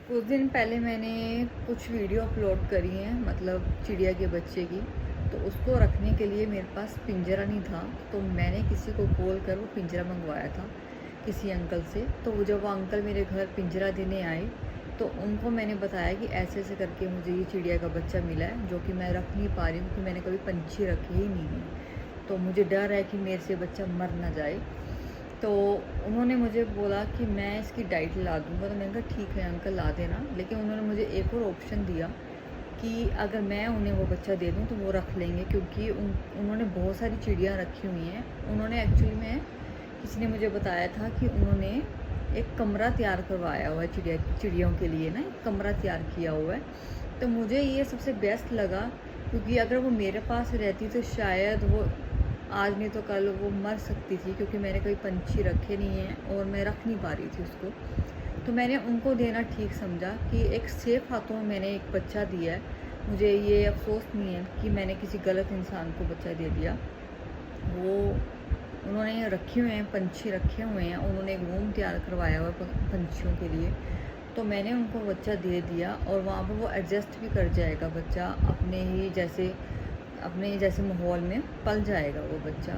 कुछ दिन पहले मैंने कुछ वीडियो अपलोड करी हैं, मतलब चिड़िया के बच्चे की। तो उसको रखने के लिए मेरे पास पिंजरा नहीं था, तो मैंने किसी को कॉल कर वो पिंजरा मंगवाया था किसी अंकल से। तो वो जब वो अंकल मेरे घर पिंजरा देने आए, तो उनको मैंने बताया कि ऐसे ऐसे करके मुझे ये चिड़िया का बच्चा मिला है, जो कि मैं रख नहीं पा रही हूँ, क्योंकि मैंने कभी पंछी रखे ही नहीं हैं। तो मुझे डर है कि मेरे से बच्चा मर ना जाए। तो उन्होंने मुझे बोला कि मैं इसकी डाइट ला दूँगा। तो मैंने कहा ठीक है अंकल, ला देना। लेकिन उन्होंने मुझे एक और ऑप्शन दिया कि अगर मैं उन्हें वो बच्चा दे दूँ तो वो रख लेंगे, क्योंकि उन्होंने बहुत सारी चिड़ियाँ रखी हुई हैं। उन्होंने एक्चुअली में, किसी ने मुझे बताया था कि उन्होंने एक कमरा तैयार करवाया हुआ है चिड़ियों के लिए ना, एक कमरा तैयार किया हुआ है। तो मुझे ये सबसे बेस्ट लगा, क्योंकि अगर वो मेरे पास रहती तो शायद वो आज नहीं तो कल वो मर सकती थी, क्योंकि मैंने कोई पंछी रखे नहीं हैं और मैं रख नहीं पा रही थी उसको। तो मैंने उनको देना ठीक समझा कि एक सेफ़ हाथों में मैंने एक बच्चा दिया है। मुझे ये अफ़सोस नहीं है कि मैंने किसी गलत इंसान को बच्चा दे दिया। वो उन्होंने रखे हुए हैं, पंछी रखे हुए हैं, उन्होंने एक रूम तैयार करवाया हुआ है पंछियों के लिए। तो मैंने उनको बच्चा दे दिया और वहाँ पर वो एडजस्ट भी कर जाएगा बच्चा, अपने जैसे माहौल में पल जाएगा वो बच्चा।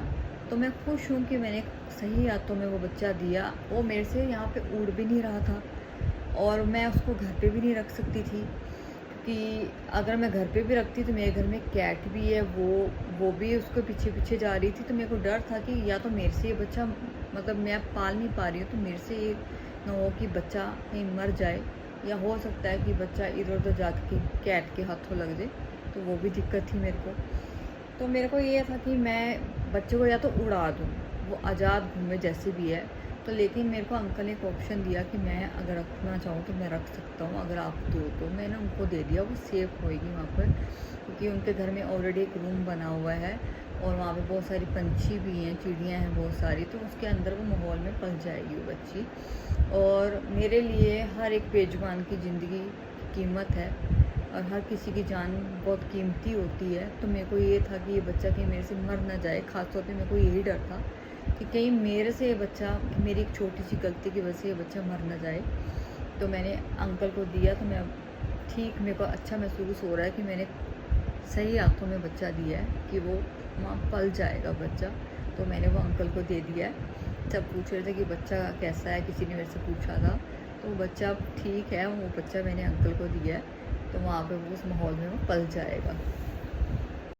तो मैं खुश हूँ कि मैंने सही हाथों में वो बच्चा दिया। वो मेरे से यहाँ पे उड़ भी नहीं रहा था और मैं उसको घर पे भी नहीं रख सकती थी, क्योंकि अगर मैं घर पे भी रखती तो मेरे घर में कैट भी है, वो भी उसके पीछे पीछे जा रही थी। तो मेरे को डर था कि या तो मेरे से ये बच्चा, मतलब मैं पाल नहीं पा रही हूँ, तो मेरे से ये ना हो कि बच्चा कहीं मर जाए, या हो सकता है कि बच्चा इधर उधर जाके कैट के हाथों लग जाए। तो वो भी दिक्कत थी मेरे को। तो मेरे को ये था कि मैं बच्चे को या तो उड़ा दूँ, वो आज़ाद घूमे जैसे भी है। तो लेकिन मेरे को अंकल ने एक ऑप्शन दिया कि मैं अगर रखना चाहूँ तो मैं रख सकता हूँ, अगर आप दो तो। मैंने उनको दे दिया, वो सेफ़ होएगी वहाँ पर, क्योंकि उनके घर में ऑलरेडी एक रूम बना हुआ है और वहाँ पे बहुत सारी पंछी भी हैं, चिड़ियाँ हैं बहुत सारी। तो उसके अंदर वो माहौल में पल जाएगी वो बच्ची। और मेरे लिए हर एक बेजुबान की ज़िंदगी की कीमत है और हर किसी की जान बहुत कीमती होती है। तो मेरे को ये था कि ये बच्चा कहीं मेरे से मर ना जाए। ख़ास तौर पे मेरे को यही डर था कि कहीं मेरे से ये बच्चा, मेरी एक छोटी सी गलती की वजह से ये बच्चा मर ना जाए। तो मैंने अंकल को दिया। तो मैं ठीक, मेरे को अच्छा महसूस हो रहा है कि मैंने सही हाथों में बच्चा दिया है, कि वो वहाँ पल जाएगा बच्चा। तो मैंने वो अंकल को दे दिया है। सब पूछ रहे थे कि बच्चा कैसा है, किसी ने मेरे से पूछा था। तो वो बच्चा ठीक है, वो बच्चा मैंने अंकल को दिया है। तो वहाँ पे वो उस माहौल में वो पल जाएगा।